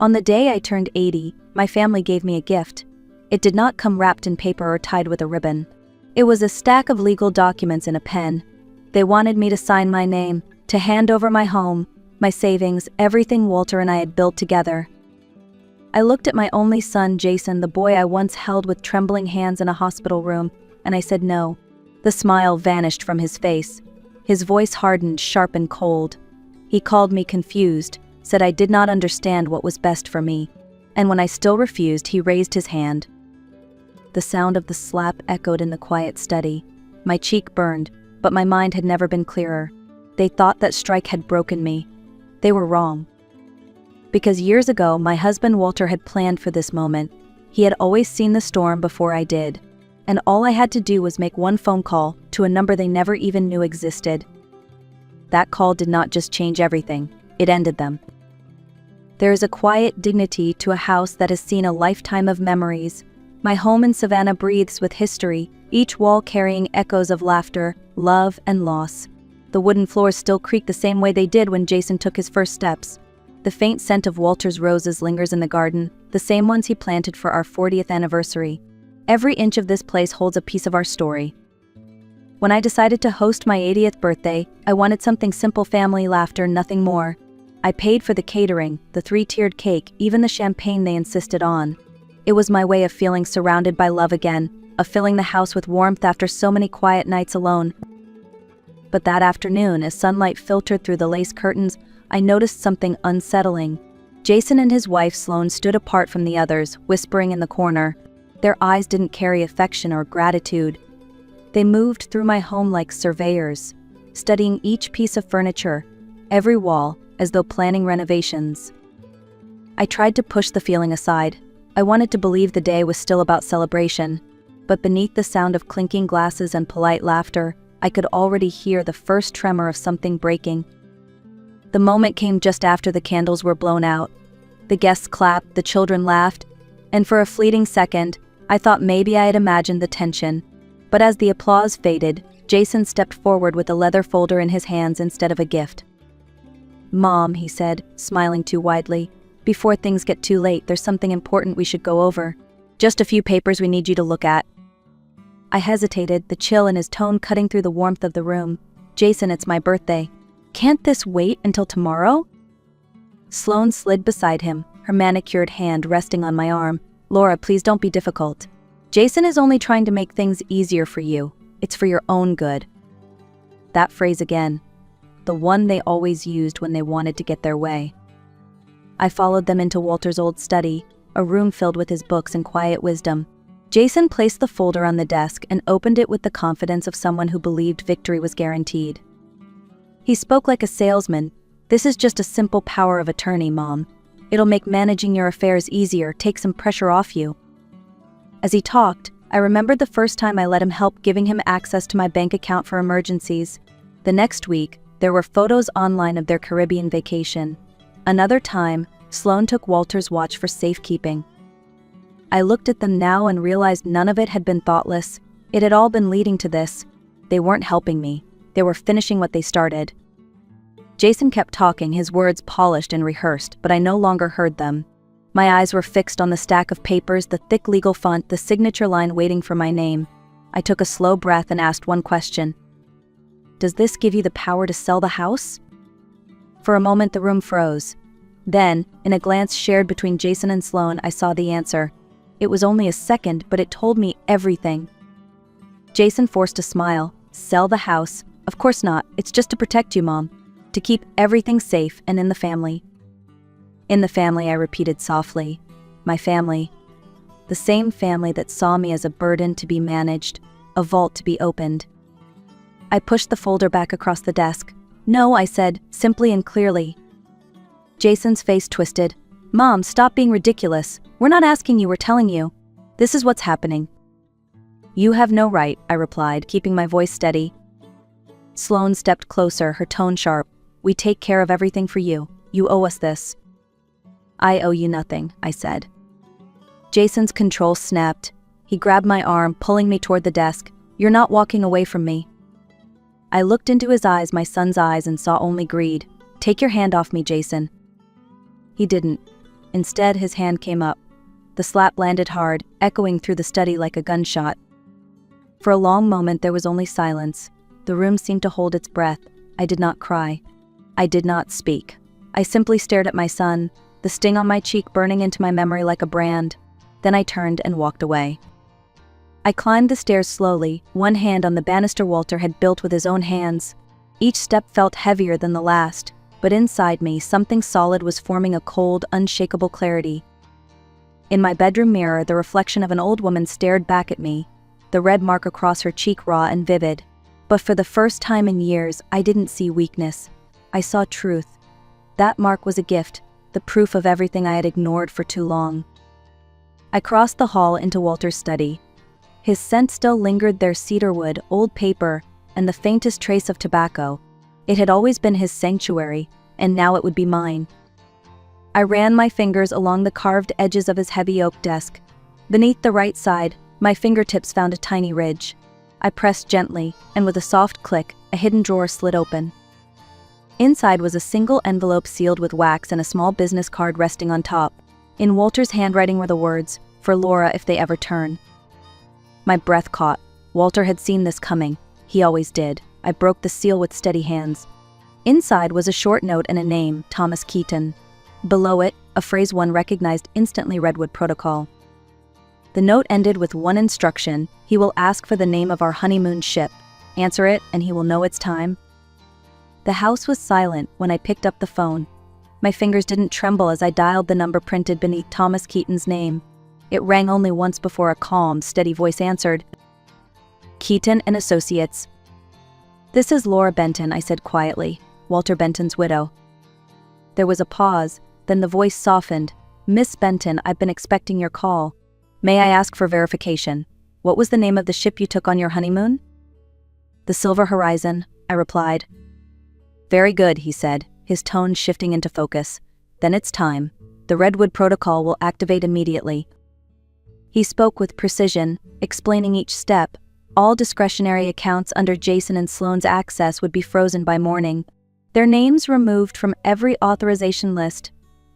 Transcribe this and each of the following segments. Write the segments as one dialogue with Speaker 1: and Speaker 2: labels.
Speaker 1: On the day I turned 80, my family gave me a gift. It did not come wrapped in paper or tied with a ribbon. It was a stack of legal documents and a pen. They wanted me to sign my name, to hand over my home, my savings, everything Walter and I had built together. I looked at my only son, Jason, the boy I once held with trembling hands in a hospital room, and I said no. The smile vanished from his face. His voice hardened, sharp and cold. He called me confused, said I did not understand what was best for me, and when I still refused, he raised his hand. The sound of the slap echoed in the quiet study. My cheek burned, but my mind had never been clearer. They thought that strike had broken me. They were wrong. Because years ago, my husband Walter had planned for this moment. He had always seen the storm before I did, and all I had to do was make one phone call to a number they never even knew existed. That call did not just change everything, it ended them. There is a quiet dignity to a house that has seen a lifetime of memories. My home in Savannah breathes with history, each wall carrying echoes of laughter, love, and loss. The wooden floors still creak the same way they did when Jason took his first steps. The faint scent of Walter's roses lingers in the garden, the same ones he planted for our 40th anniversary. Every inch of this place holds a piece of our story. When I decided to host my 80th birthday, I wanted something simple, family laughter, nothing more. I paid for the catering, the 3-tiered cake, even the champagne they insisted on. It was my way of feeling surrounded by love again, of filling the house with warmth after so many quiet nights alone. But that afternoon, as sunlight filtered through the lace curtains, I noticed something unsettling. Jason and his wife Sloane stood apart from the others, whispering in the corner. Their eyes didn't carry affection or gratitude. They moved through my home like surveyors, studying each piece of furniture, every wall, as though planning renovations. I tried to push the feeling aside. I wanted to believe the day was still about celebration, but beneath the sound of clinking glasses and polite laughter, I could already hear the first tremor of something breaking. The moment came just after the candles were blown out. The guests clapped, the children laughed, and for a fleeting second, I thought maybe I had imagined the tension. But as the applause faded, Jason stepped forward with a leather folder in his hands instead of a gift. "Mom," he said, smiling too widely, "before things get too late, there's something important we should go over. Just a few papers we need you to look at." I hesitated, the chill in his tone cutting through the warmth of the room. "Jason, it's my birthday. Can't this wait until tomorrow?" Sloane slid beside him, her manicured hand resting on my arm. "Laura, please don't be difficult. Jason is only trying to make things easier for you. It's for your own good." That phrase again, the one they always used when they wanted to get their way. I followed them into Walter's old study, a room filled with his books and quiet wisdom. Jason placed the folder on the desk and opened it with the confidence of someone who believed victory was guaranteed. He spoke like a salesman. "This is just a simple power of attorney, Mom. It'll make managing your affairs easier, take some pressure off you." As he talked, I remembered the first time I let him help, giving him access to my bank account for emergencies. The next week, there were photos online of their Caribbean vacation. Another time, Sloane took Walter's watch for safekeeping. I looked at them now and realized none of it had been thoughtless. It had all been leading to this. They weren't helping me. They were finishing what they started. Jason kept talking, his words polished and rehearsed, but I no longer heard them. My eyes were fixed on the stack of papers, the thick legal font, the signature line waiting for my name. I took a slow breath and asked one question. "Does this give you the power to sell the house?" For a moment the room froze. Then, in a glance shared between Jason and Sloane, I saw the answer. It was only a second, but it told me everything. Jason forced a smile. "Sell the house? Of course not. It's just to protect you, Mom. To keep everything safe and in the family." "In the family," I repeated softly. "My family. The same family that saw me as a burden to be managed, a vault to be opened." I pushed the folder back across the desk. "No," I said, simply and clearly. Jason's face twisted. "Mom, stop being ridiculous. We're not asking you, we're telling you. This is what's happening." "You have no right," I replied, keeping my voice steady. Sloane stepped closer, her tone sharp. "We take care of everything for you. You owe us this." "I owe you nothing," I said. Jason's control snapped. He grabbed my arm, pulling me toward the desk. "You're not walking away from me." I looked into his eyes, my son's eyes, and saw only greed. "Take your hand off me, Jason." He didn't. Instead, his hand came up. The slap landed hard, echoing through the study like a gunshot. For a long moment there was only silence. The room seemed to hold its breath. I did not cry. I did not speak. I simply stared at my son, the sting on my cheek burning into my memory like a brand. Then I turned and walked away. I climbed the stairs slowly, one hand on the banister Walter had built with his own hands. Each step felt heavier than the last, but inside me something solid was forming a cold, unshakable clarity. In my bedroom mirror, the reflection of an old woman stared back at me, the red mark across her cheek raw and vivid. But for the first time in years, I didn't see weakness. I saw truth. That mark was a gift, the proof of everything I had ignored for too long. I crossed the hall into Walter's study. His scent still lingered there: cedarwood, old paper, and the faintest trace of tobacco. It had always been his sanctuary, and now it would be mine. I ran my fingers along the carved edges of his heavy oak desk. Beneath the right side, my fingertips found a tiny ridge. I pressed gently, and with a soft click, a hidden drawer slid open. Inside was a single envelope sealed with wax and a small business card resting on top. In Walter's handwriting were the words, "For Laura if they ever turn." My breath caught. Walter had seen this coming. He always did. I broke the seal with steady hands. Inside was a short note and a name, Thomas Keaton. Below it, a phrase one recognized instantly: Redwood Protocol. The note ended with one instruction: he will ask for the name of our honeymoon ship. Answer it, and he will know it's time. The house was silent when I picked up the phone. My fingers didn't tremble as I dialed the number printed beneath Thomas Keaton's name. It rang only once before a calm, steady voice answered. "Keaton and Associates." "This is Laura Benton," I said quietly, "Walter Benton's widow." There was a pause, then the voice softened. "Miss Benton, I've been expecting your call. May I ask for verification? What was the name of the ship you took on your honeymoon?" "The Silver Horizon," I replied. "Very good," he said, his tone shifting into focus. "Then it's time. The Redwood Protocol will activate immediately." He spoke with precision, explaining each step. All discretionary accounts under Jason and Sloane's access would be frozen by morning. Their names removed from every authorization list.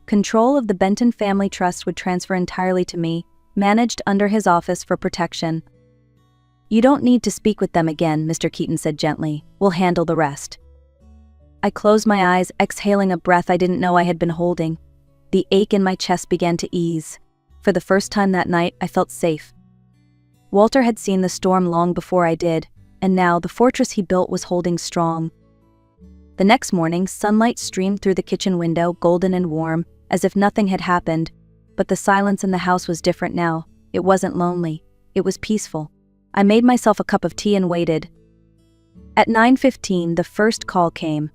Speaker 1: Control of the Benton Family Trust would transfer entirely to me, managed under his office for protection. "You don't need to speak with them again," Mr. Keaton said gently. "We'll handle the rest." I closed my eyes, exhaling a breath I didn't know I had been holding. The ache in my chest began to ease. For the first time that night, I felt safe. Walter had seen the storm long before I did, and now the fortress he built was holding strong. The next morning, sunlight streamed through the kitchen window, golden and warm, as if nothing had happened. But the silence in the house was different now. It wasn't lonely. It was peaceful. I made myself a cup of tea and waited. At 9:15, the first call came.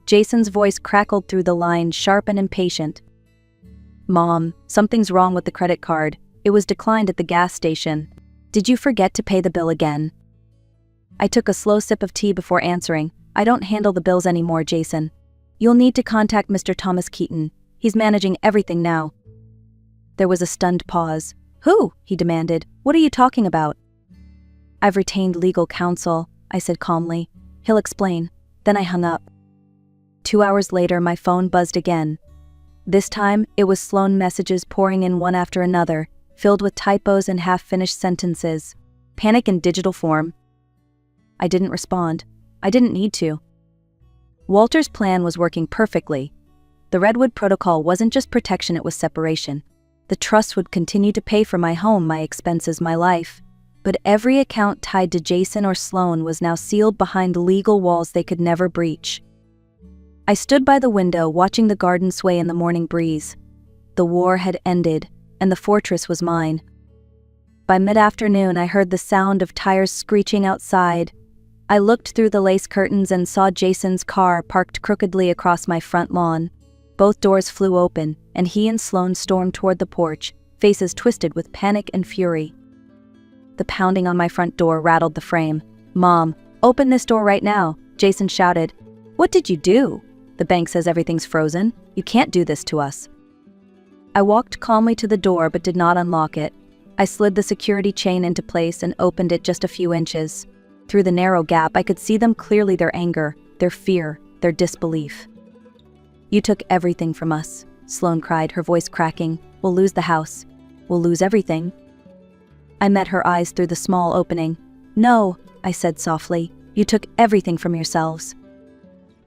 Speaker 1: Jason's voice crackled through the line, sharp and impatient. "Mom, something's wrong with the credit card. It was declined at the gas station. Did you forget to pay the bill again?" I took a slow sip of tea before answering. "I don't handle the bills anymore, Jason. You'll need to contact Mr. Thomas Keaton. He's managing everything now." There was a stunned pause. "Who?" he demanded. "What are you talking about?" "I've retained legal counsel," I said calmly. "He'll explain." Then I hung up. 2 hours later, my phone buzzed again. This time, it was Sloane messages pouring in one after another, filled with typos and half-finished sentences. Panic in digital form. I didn't respond. I didn't need to. Walter's plan was working perfectly. The Redwood Protocol wasn't just protection, it was separation. The trust would continue to pay for my home, my expenses, my life. But every account tied to Jason or Sloane was now sealed behind legal walls they could never breach. I stood by the window, watching the garden sway in the morning breeze. The war had ended, and the fortress was mine. By mid-afternoon, I heard the sound of tires screeching outside. I looked through the lace curtains and saw Jason's car parked crookedly across my front lawn. Both doors flew open, and he and Sloane stormed toward the porch, faces twisted with panic and fury. The pounding on my front door rattled the frame. "Mom, open this door right now," Jason shouted. "What did you do? The bank says everything's frozen. You can't do this to us." I walked calmly to the door but did not unlock it. I slid the security chain into place and opened it just a few inches. Through the narrow gap, I could see them clearly: their anger, their fear, their disbelief. "You took everything from us," Sloane cried, her voice cracking. "We'll lose the house. We'll lose everything." I met her eyes through the small opening. "No," I said softly. "You took everything from yourselves."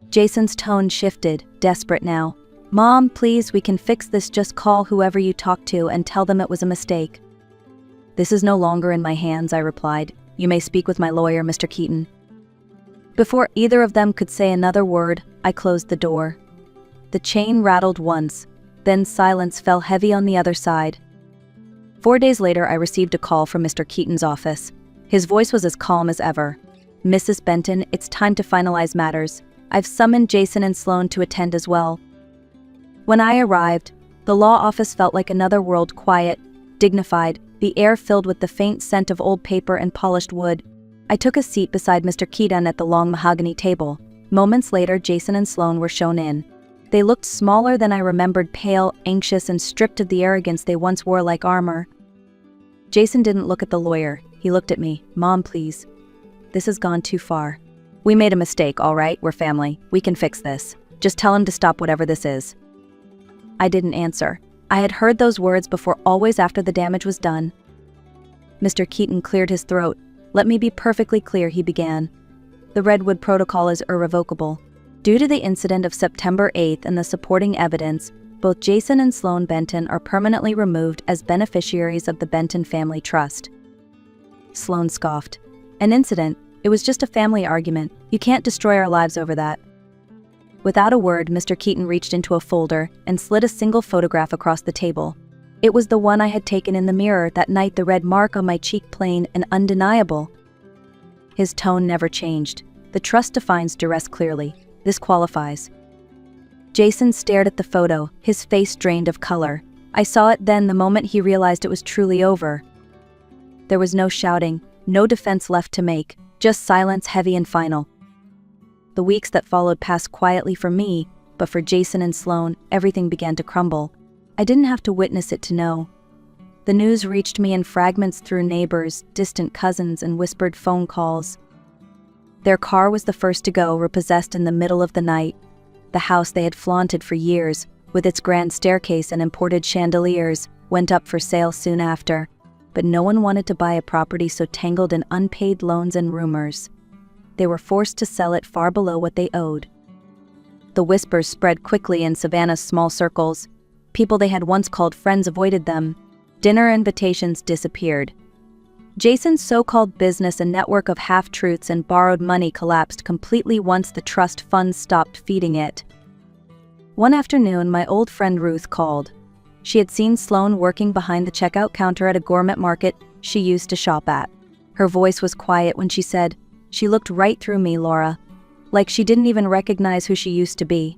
Speaker 1: Jason's tone shifted, desperate now. "Mom, please, we can fix this. Just call whoever you talk to and tell them it was a mistake." "This is no longer in my hands," I replied. "You may speak with my lawyer, Mr. Keaton." Before either of them could say another word, I closed the door. The chain rattled once, then silence fell heavy on the other side. 4 days later, I received a call from Mr. Keaton's office. His voice was as calm as ever. "Mrs. Benton, it's time to finalize matters. I've summoned Jason and Sloane to attend as well." When I arrived, the law office felt like another world, quiet, dignified, the air filled with the faint scent of old paper and polished wood. I took a seat beside Mr. Keaton at the long mahogany table. Moments later, Jason and Sloane were shown in. They looked smaller than I remembered, pale, anxious, and stripped of the arrogance they once wore like armor. Jason didn't look at the lawyer. He looked at me. "Mom, please. This has gone too far. We made a mistake, all right? We're family. We can fix this. Just tell him to stop whatever this is." I didn't answer. I had heard those words before, always after the damage was done. Mr. Keaton cleared his throat. "Let me be perfectly clear," he began. "The Redwood Protocol is irrevocable. Due to the incident of September 8th and the supporting evidence, both Jason and Sloane Benton are permanently removed as beneficiaries of the Benton Family Trust." Sloane scoffed. "An incident? It was just a family argument. You can't destroy our lives over that." Without a word, Mr. Keaton reached into a folder and slid a single photograph across the table. It was the one I had taken in the mirror that night, the red mark on my cheek, plain and undeniable. His tone never changed. "The trust defines duress clearly. This qualifies." Jason stared at the photo, his face drained of color. I saw it then, the moment he realized it was truly over. There was no shouting, no defense left to make, just silence, heavy and final. The weeks that followed passed quietly for me, but for Jason and Sloane, everything began to crumble. I didn't have to witness it to know. The news reached me in fragments through neighbors, distant cousins, and whispered phone calls. Their car was the first to go, repossessed in the middle of the night. The house they had flaunted for years, with its grand staircase and imported chandeliers, went up for sale soon after. But no one wanted to buy a property so tangled in unpaid loans and rumors. They were forced to sell it far below what they owed. The whispers spread quickly in Savannah's small circles. People they had once called friends avoided them. Dinner invitations disappeared. Jason's so-called business and network of half-truths and borrowed money collapsed completely once the trust funds stopped feeding it. One afternoon, my old friend Ruth called. She had seen Sloane working behind the checkout counter at a gourmet market she used to shop at. Her voice was quiet when she said, "She looked right through me, Laura. Like she didn't even recognize who she used to be."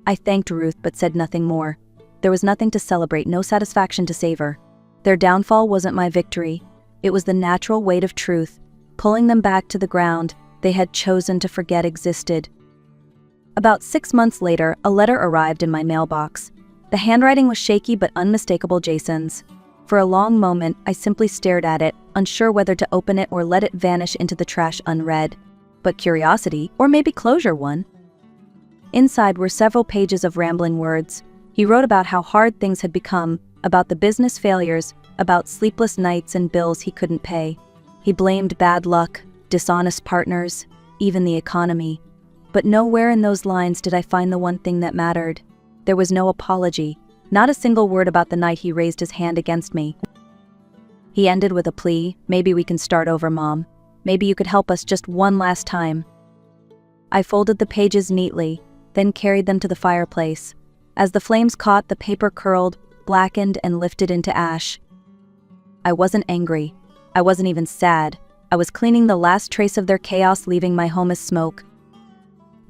Speaker 1: I thanked Ruth but said nothing more. There was nothing to celebrate, no satisfaction to savor. Their downfall wasn't my victory. It was the natural weight of truth, pulling them back to the ground they had chosen to forget existed. About 6 months later, a letter arrived in my mailbox. The handwriting was shaky but unmistakable Jason's. For a long moment, I simply stared at it, unsure whether to open it or let it vanish into the trash unread. But curiosity, or maybe closure, won. Inside were several pages of rambling words. He wrote about how hard things had become, about the business failures, about sleepless nights and bills he couldn't pay. He blamed bad luck, dishonest partners, even the economy. But nowhere in those lines did I find the one thing that mattered. There was no apology, not a single word about the night he raised his hand against me. He ended with a plea, "Maybe we can start over, Mom. Maybe you could help us just one last time." I folded the pages neatly, then carried them to the fireplace. As the flames caught, the paper curled, blackened, and lifted into ash. I wasn't angry. I wasn't even sad. I was cleaning the last trace of their chaos, leaving my home as smoke.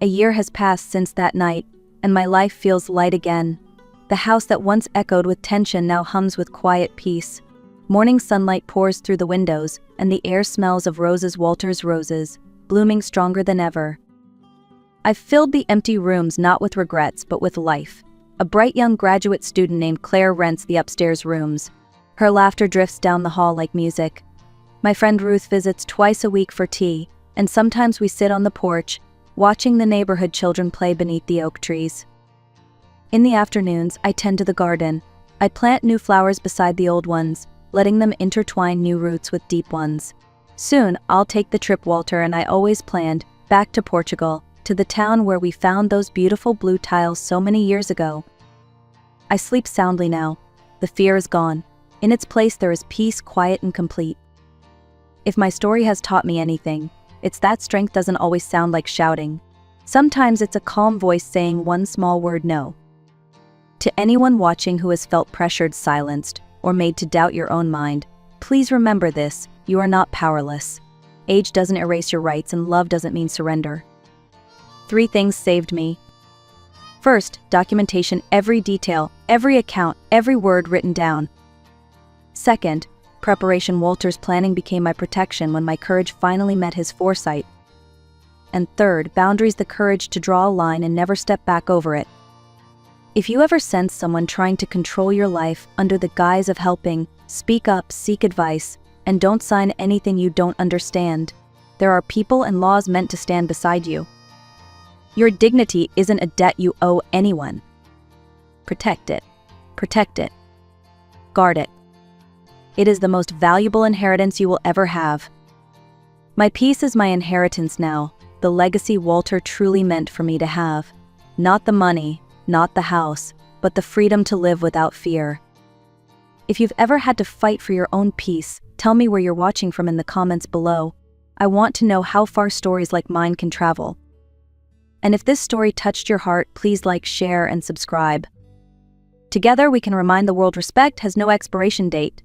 Speaker 1: A year has passed since that night, and my life feels light again. The house that once echoed with tension now hums with quiet peace. Morning sunlight pours through the windows, and the air smells of roses, Walter's roses, blooming stronger than ever. I've filled the empty rooms not with regrets but with life. A bright young graduate student named Claire rents the upstairs rooms. Her laughter drifts down the hall like music. My friend Ruth visits twice a week for tea, and sometimes we sit on the porch, watching the neighborhood children play beneath the oak trees. In the afternoons, I tend to the garden. I plant new flowers beside the old ones, letting them intertwine new roots with deep ones. Soon, I'll take the trip Walter and I always planned, back to Portugal, to the town where we found those beautiful blue tiles so many years ago. I sleep soundly now. The fear is gone. In its place there is peace, quiet and complete. If my story has taught me anything, it's that strength doesn't always sound like shouting. Sometimes it's a calm voice saying one small word, no. To anyone watching who has felt pressured, silenced, or made to doubt your own mind, please remember this: you are not powerless. Age doesn't erase your rights and love doesn't mean surrender. 3 things saved me. First, documentation, every detail, every account, every word written down. Second, preparation. Walter's planning became my protection when my courage finally met his foresight. And third, boundaries, the courage to draw a line and never step back over it. If you ever sense someone trying to control your life under the guise of helping, speak up, seek advice, and don't sign anything you don't understand. There are people and laws meant to stand beside you. Your dignity isn't a debt you owe anyone. Protect it. Protect it. Guard it. It is the most valuable inheritance you will ever have. My peace is my inheritance now, the legacy Walter truly meant for me to have. Not the money, not the house, but the freedom to live without fear. If you've ever had to fight for your own peace, tell me where you're watching from in the comments below. I want to know how far stories like mine can travel. And if this story touched your heart, please like, share, and subscribe. Together we can remind the world respect has no expiration date.